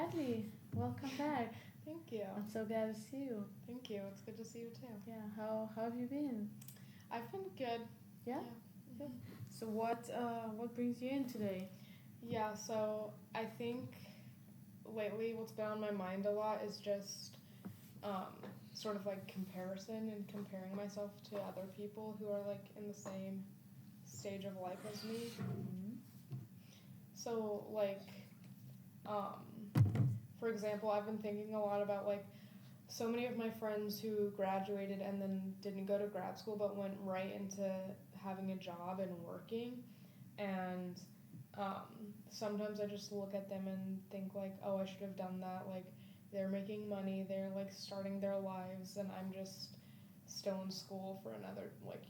Adley, welcome back. Thank you. I'm so glad to see you. Thank you. It's good to see you too. Yeah, how have you been? I've been good. Yeah? Good. So what brings you in today? Yeah, so I think lately what's been on my mind a lot is just um, sort of like comparison and comparing myself to other people who are like in the same stage of life as me. Mm-hmm. So like um, for example, I've been thinking a lot about like so many of my friends who graduated and then didn't go to grad school but went right into having a job and working. And sometimes I just look at them and think like, oh, I should have done that. Like they're making money, they're like starting their lives, and I'm just still in school for another like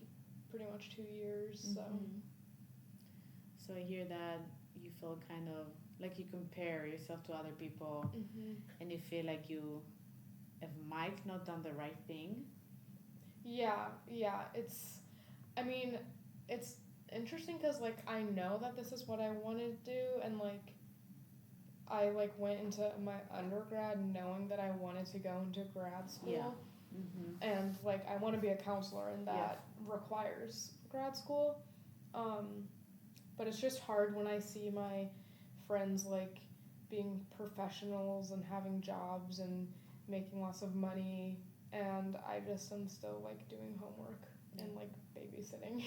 pretty much 2 years. So Mm-hmm. So I hear that you feel kind of like you compare yourself to other people hmm and you feel like you have might not done the right thing. yeah, I mean, it's interesting because like I know that this is what I want to do, and like I like went into my undergrad knowing that I wanted to go into grad school. Yeah. Mm-hmm. And like I want to be a counselor, and Yeah. that requires grad school. Um, but it's just hard when I see my friends like being professionals and having jobs and making lots of money, and I just am still like doing homework Yeah. and like babysitting.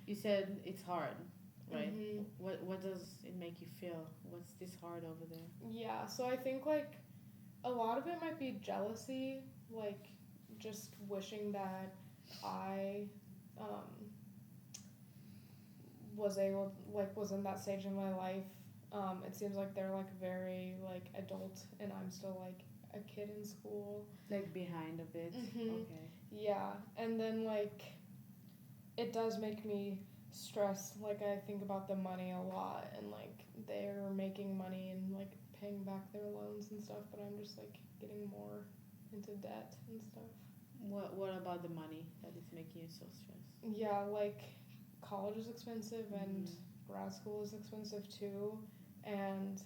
You said it's hard, right? hmm What does it make you feel? What's this hard over there? Yeah, so I think like a lot of it might be jealousy, like just wishing that I um, was in that stage in my life. It seems like they're like very like adult, and I'm still like a kid in school. Like behind a bit. hmm Okay. Yeah, and then like it does make me stress. Like I think about the money a lot, and like they're making money and like paying back their loans and stuff, but I'm just like getting more into debt and stuff. What about the money that is making you so stressed? Yeah, like college is expensive and Mm-hmm. grad school is expensive too, and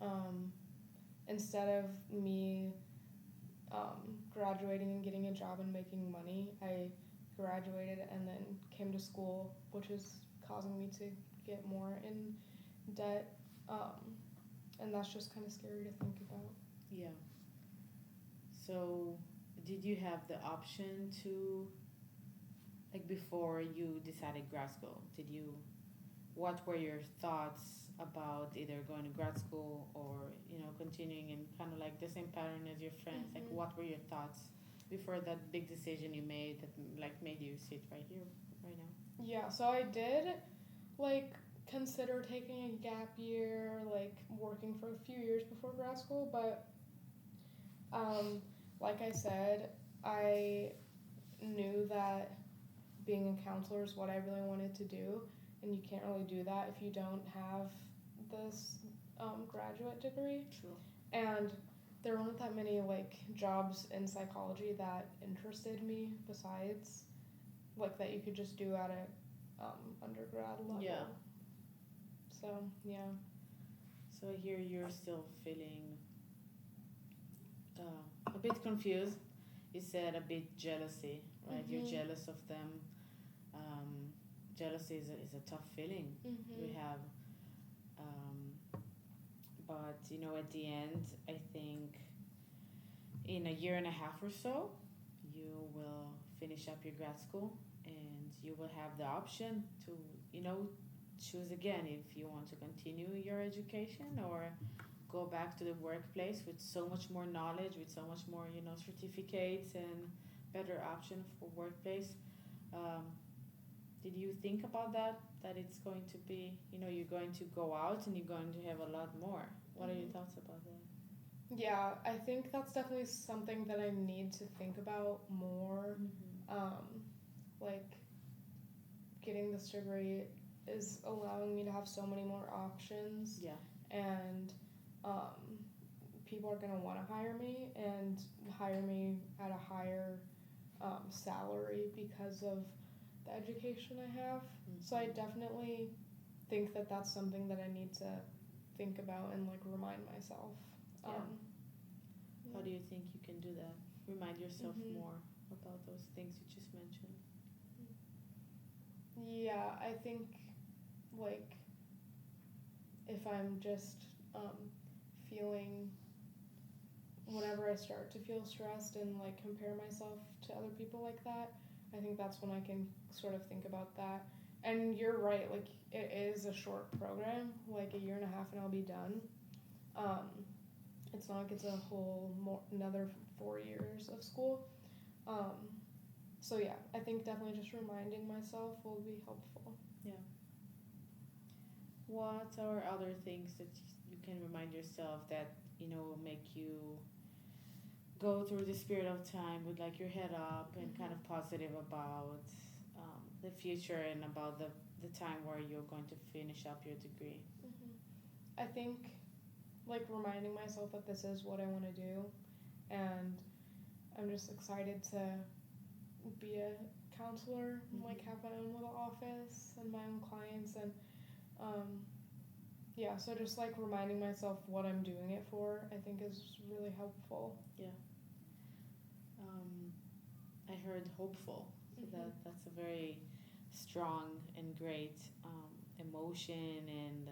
um, instead of me graduating and getting a job and making money, I graduated and then came to school, which is causing me to get more in debt, and that's just kind of scary to think about. Yeah. So, did you have the option to, like, before you decided grad school? What were your thoughts about either going to grad school or, continuing in kind of like the same pattern as your friends? Like, hmm what were your thoughts before that big decision you made that, like, made you sit right here, right now? Yeah, so I did like consider taking a gap year, like working for a few years before grad school, but um, like I said, I knew that being a counselor is what I really wanted to do, and you can't really do that if you don't have this graduate degree. True. And there weren't that many like jobs in psychology that interested me besides like that you could just do at a undergrad level. Yeah. So yeah. So here you're still feeling a bit confused. You said a bit jealousy, right? You're Mhm. jealous of them. Um, Jealousy is a tough feeling. We Mhm. have, um, but at the end, I think in a year and a half or so, you will finish up your grad school and you will have the option to, choose again if you want to continue your education or go back to the workplace with so much more knowledge, with so much more, certificates and better option for workplace. Um, did you think about that? That it's going to be, you're going to go out and you're going to have a lot more. What are your Mhm. thoughts about that? Yeah, I think that's definitely something that I need to think about more. Mm-hmm. Like getting this degree is allowing me to have so many more options, Yeah. and um, people are gonna want to hire me and hire me at a higher salary because of the education I have. So I Mm-hmm. definitely think that that's something that I need to think about and like remind myself. Yeah. Um, How do you think you can do that? Remind yourself Mhm. more about those things you just mentioned. Yeah, I think like if I'm just feeling whenever I start to feel stressed and like compare myself to other people like that, I think that's when I can sort of think about that. And you're right, like it is a short program, like a year and a half, and I'll be done. Um, it's not like it's a whole another 4 years of school. Um, so yeah, I think definitely just reminding myself will be helpful. What are other things that you can remind yourself that will make you go through this period of time with like your head up and kind of positive about the future and about the time where you're going to finish up your degree? I think like reminding myself that this is what I want to do, and I'm just excited to be a counselor and like have my own little office and my own clients, and yeah, so just like reminding myself what I'm doing it for, I think is really helpful. I heard hopeful, so that's a very strong and great emotion and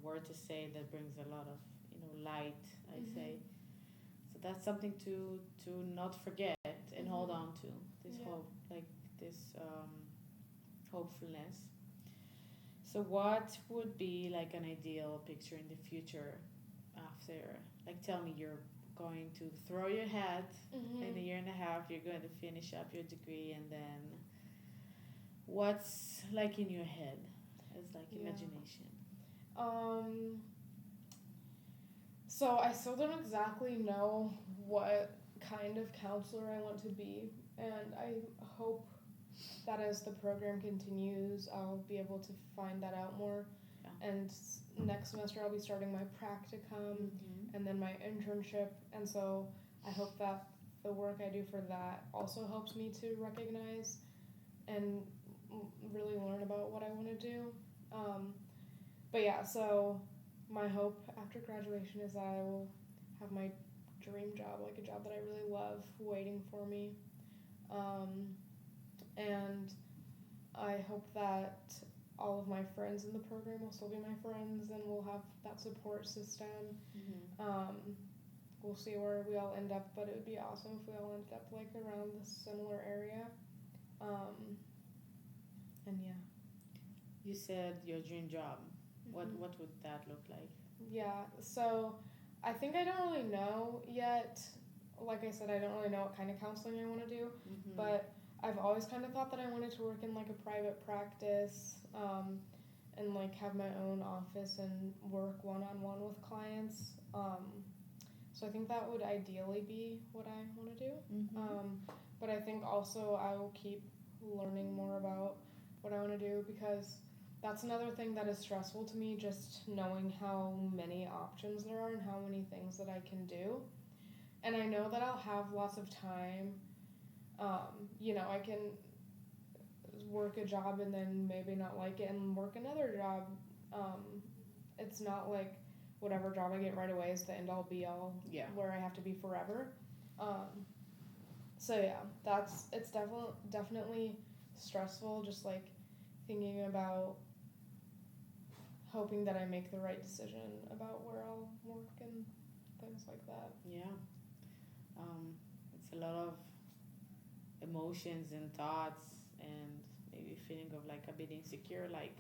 word to say that brings a lot of light. I say so that's something to not forget and hold on to this hope, like this hopefulness. So what would be like an ideal picture in the future after, like, tell me, you're going to throw your hat in a year and a half, you're going to finish up your degree, and then what's like in your head as like imagination? So I still don't exactly know what kind of counselor I want to be, and I hope that as the program continues, I'll be able to find that out more. Yeah. And next semester, I'll be starting my practicum and then my internship, and so I hope that the work I do for that also helps me to recognize and really learn about what I want to do. But yeah, so my hope after graduation is that I will have my dream job, like a job that I really love, waiting for me. And I hope that all of my friends in the program will still be my friends and we'll have that support system. We'll see where we all end up, but it would be awesome if we all ended up like around the similar area. And yeah. You said your dream job. What would that look like? Yeah, so I think I don't really know yet. Like I said, I don't really know what kind of counseling I want to do, but I've always kind of thought that I wanted to work in like a private practice, and like have my own office and work one-on-one with clients. So I think that would ideally be what I want to do. But I think also I will keep learning more about what I want to do, because that's another thing that is stressful to me, just knowing how many options there are and how many things that I can do. And I know that I'll have lots of time. I can work a job and then maybe not like it and work another job. It's not like whatever job I get right away is the end all be all, where I have to be forever. So yeah, it's definitely stressful, just like thinking about hoping that I make the right decision about where I'll work and things like that. Yeah. It's a lot of emotions and thoughts and maybe feeling of like a bit insecure, like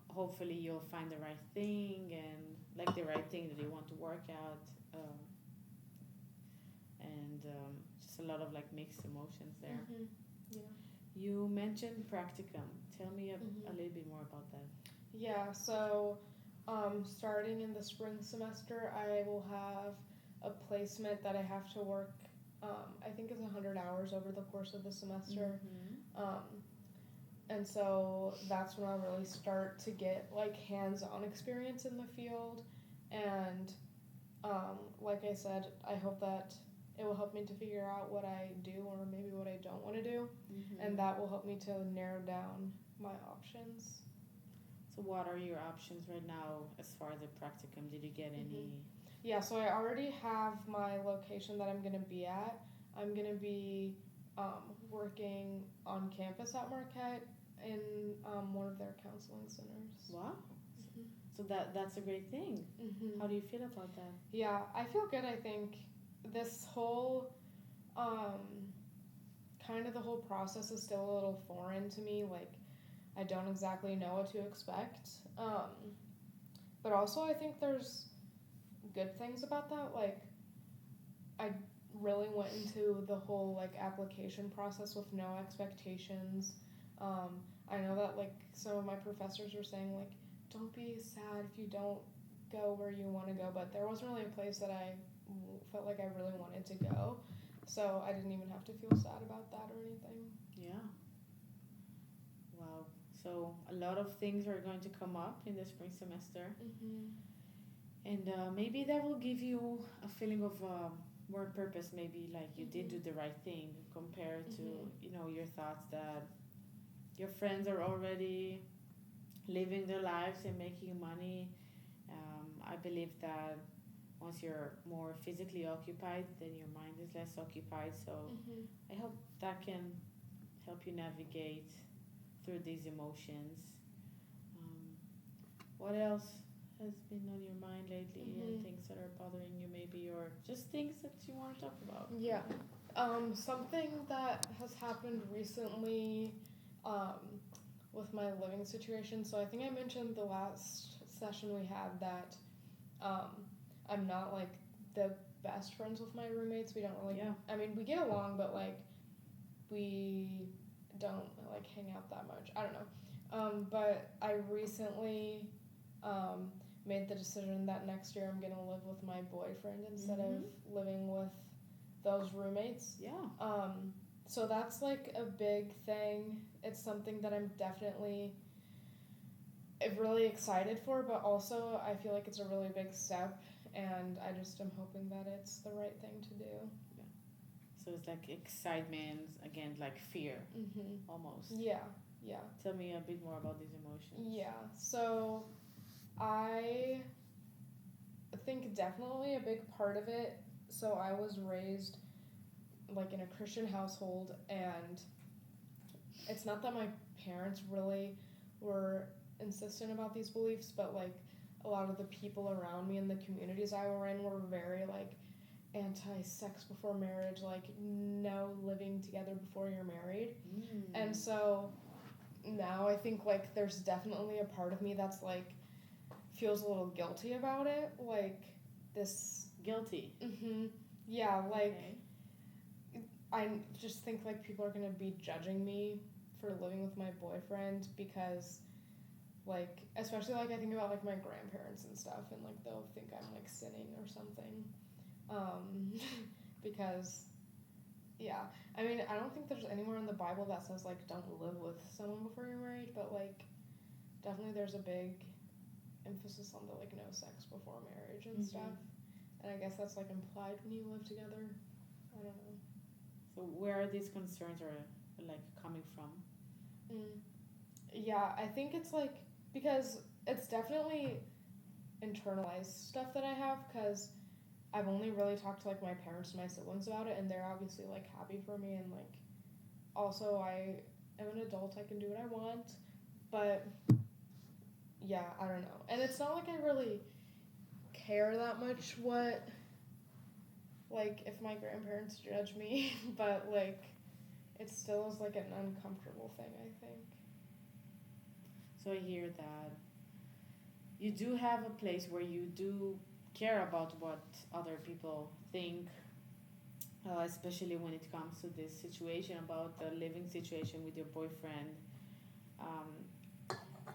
hopefully you'll find the right thing and like the right thing that you want to work out, and just a lot of like mixed emotions there. You mentioned practicum. Tell me a little bit more about that. Yeah, so starting in the spring semester, I will have a placement that I have to work, I think it's 100 hours over the course of the semester. And so that's when I'll really start to get like hands-on experience in the field. And like I said, I hope that it will help me to figure out what I do or maybe what I don't want to do. And that will help me to narrow down my options. So what are your options right now as far as the practicum? Did you get any? Yeah, so I already have my location that I'm going to be at. I'm going to be working on campus at Marquette in one of their counseling centers. Wow. Mhm. So that's a great thing. Mhm. How do you feel about that? Yeah, I feel good. I think this whole kind of the whole process is still a little foreign to me. Like, I don't exactly know what to expect. But also, I think there's good things about that. Like, I really went into the whole like application process with no expectations. I know that like some of my professors were saying like, don't be sad if you don't go where you want to go, but there wasn't really a place that I felt like I really wanted to go, so I didn't even have to feel sad about that or anything. Yeah. Wow. So a lot of things are going to come up in the spring semester, and maybe that will give you a feeling of more purpose. Maybe like you did do the right thing compared to your thoughts that your friends are already living their lives and making money. I believe that once you're more physically occupied, then your mind is less occupied. So I hope that can help you navigate through these emotions. Um, what else has been on your mind lately, and things that are bothering you, maybe, or just things that you want to talk about? Yeah. Something that has happened recently with my living situation. So I think I mentioned the last session we had that I'm not like the best friends with my roommates. We don't really. Yeah. I mean, we get along, but like we don't like hang out that much. I don't know. But I recently made the decision that next year I'm gonna live with my boyfriend instead of living with those roommates. Yeah. So that's like a big thing. It's something that I'm definitely really excited for, but also I feel like it's a really big step, and I just am hoping that it's the right thing to do. So it's like excitement again, like fear, almost. Yeah. Tell me a bit more about these emotions. Yeah. So I think definitely a big part of it. So I was raised like in a Christian household, and it's not that my parents really were insistent about these beliefs, but like a lot of the people around me in the communities I were in were very like anti-sex before marriage, like no living together before you're married. And so now I think like there's definitely a part of me that's like feels a little guilty about it, like this Guilty. Yeah, like Okay. I just think like people are gonna be judging me for living with my boyfriend because like especially like I think about like my grandparents and stuff, and like they'll think I'm like sinning or something. Because yeah, I mean I don't think there's anywhere in the Bible that says like don't live with someone before you're married, but like definitely there's a big emphasis on the like no sex before marriage and stuff. And I guess that's like implied when you live together. I don't know. So where are these concerns are like coming from? Yeah, I think it's like because it's definitely internalized stuff that I have, because I've only really talked to like my parents and my siblings about it, and they're obviously like happy for me, and like also I am an adult, I can do what I want, but yeah, I don't know. And it's not like I really care that much what like if my grandparents judge me, but like it still is like an uncomfortable thing, I think. So I hear that you do have a place where you do care about what other people think, especially when it comes to this situation about the living situation with your boyfriend.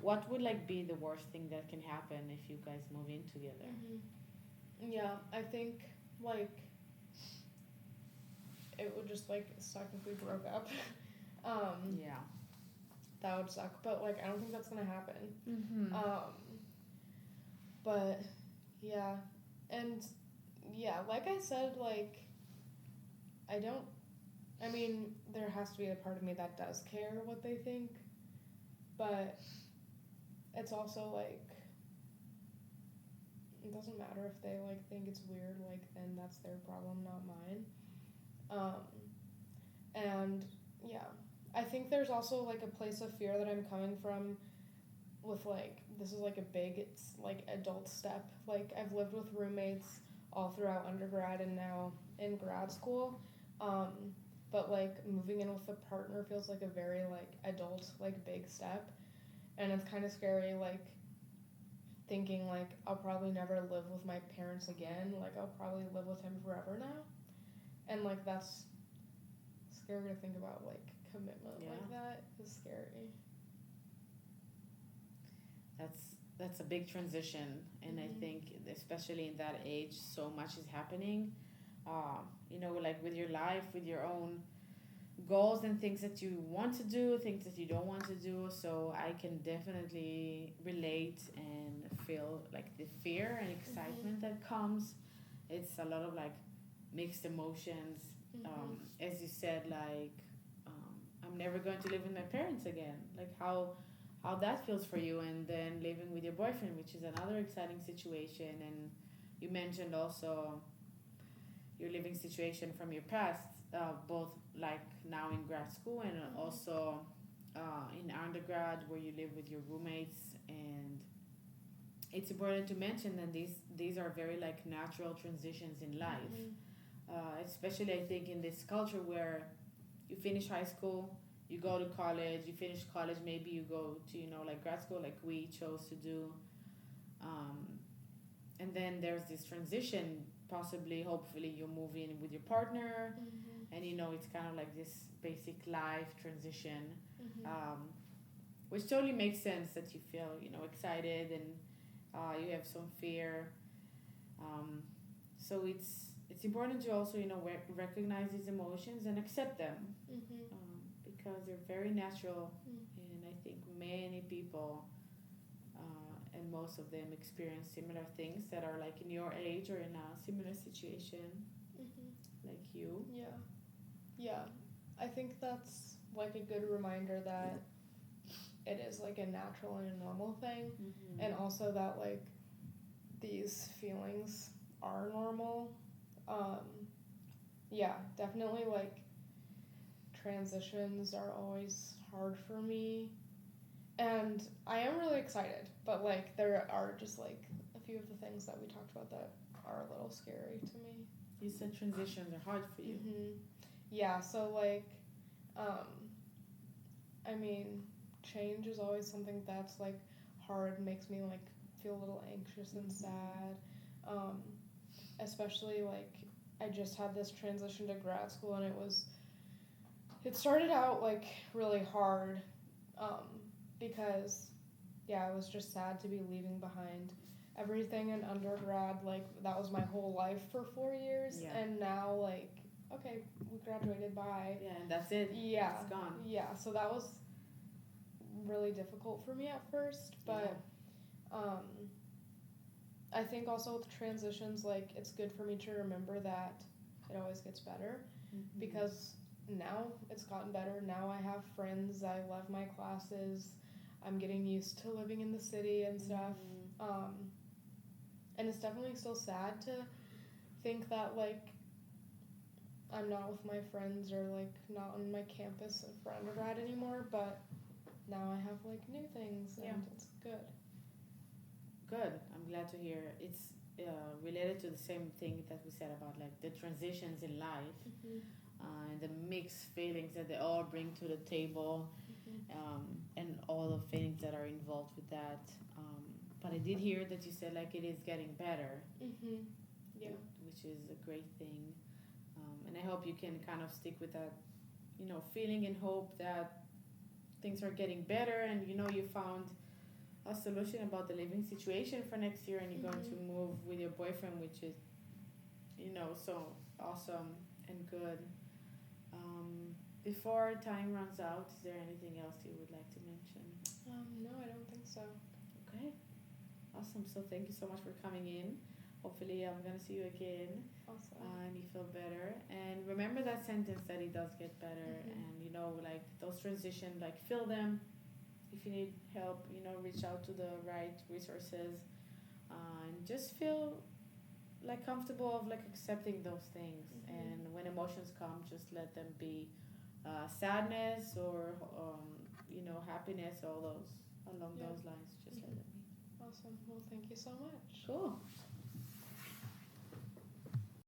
What would like be the worst thing that can happen if you guys move in together? Yeah, I think like it would just like suck if we broke up. Yeah. That would suck, but like I don't think that's gonna happen. But yeah, and yeah, like I said, like I mean, there has to be a part of me that does care what they think, but it's also like it doesn't matter if they like think it's weird, like then that's their problem, not mine. Um, and yeah, I think there's also like a place of fear that I'm coming from with like this is like a big it's like adult step. Like I've lived with roommates all throughout undergrad and now in grad school. Um, but like moving in with a partner feels like a very like adult like big step, and it's kind of scary like thinking like I'll probably never live with my parents again. Like I'll probably live with him forever now, and like that's scary to think about. Like commitment like that is scary. That's a big transition, and I think especially in that age, so much is happening. Like with your life, with your own goals and things that you want to do, things that you don't want to do. So I can definitely relate and feel like the fear and excitement that comes. It's a lot of like mixed emotions. As you said, like I'm never going to live with my parents again. Like how that feels for you, and then living with your boyfriend, which is another exciting situation. And you mentioned also your living situation from your past, both like now in grad school and also in undergrad where you live with your roommates. And it's important to mention that these are very like natural transitions in life, especially I think in this culture where you finish high school, you go to college, you finish college, maybe you go to like grad school like we chose to do, um, and then there's this transition. Possibly, hopefully, you move in with your partner, and it's kind of like this basic life transition, which totally makes sense that you feel excited and you have some fear. So it's important to also recognize these emotions and accept them, because they're very natural, and I think many people and most of them experience similar things that are like in your age or in a similar situation, like you. Yeah, I think that's like a good reminder that it is like a natural and a normal thing, and also that like these feelings are normal. Yeah, definitely like transitions are always hard for me, and I am really excited, but like there are just like a few of the things that we talked about that are a little scary to me. You said transitions are hard for you. Yeah, so like I mean change is always something that's like hard, makes me like feel a little anxious and sad, especially like I just had this transition to grad school, and it started out like really hard, because I was just sad to be leaving behind everything in undergrad. Like that was my whole life for 4 years, and now like okay, we graduated, bye. Yeah, and that's it. Yeah, it's gone. Yeah, so that was really difficult for me at first, but I think also with transitions, like it's good for me to remember that it always gets better, because now it's gotten better. Now I have friends, I love my classes, I'm getting used to living in the city and stuff. And it's definitely still sad to think that like I'm not with my friends or like not on my campus for undergrad anymore, but now I have like new things, and it's good. Good. I'm glad to hear. It's related to the same thing that we said about like the transitions in life, and the mixed feelings that they all bring to the table, and all the feelings that are involved with that. But I did hear that you said like it is getting better, Yeah. which is a great thing, and I hope you can kind of stick with that, feeling and hope that things are getting better, and you found a solution about the living situation for next year, and you're going to move with your boyfriend, which is so awesome and good. Before time runs out, is there anything else you would like to mention? No, I don't think so. Okay, awesome. So thank you so much for coming in. Hopefully I'm gonna see you again. Awesome. And you feel better, and remember that sentence that it does get better, and like those transitions, like feel them. if you need help, reach out to the right resources, and just feel like comfortable of like accepting those things. And when emotions come, just let them be, sadness or happiness, all those along Yeah. those lines. Just let them be. Awesome. Well, thank you so much. Cool.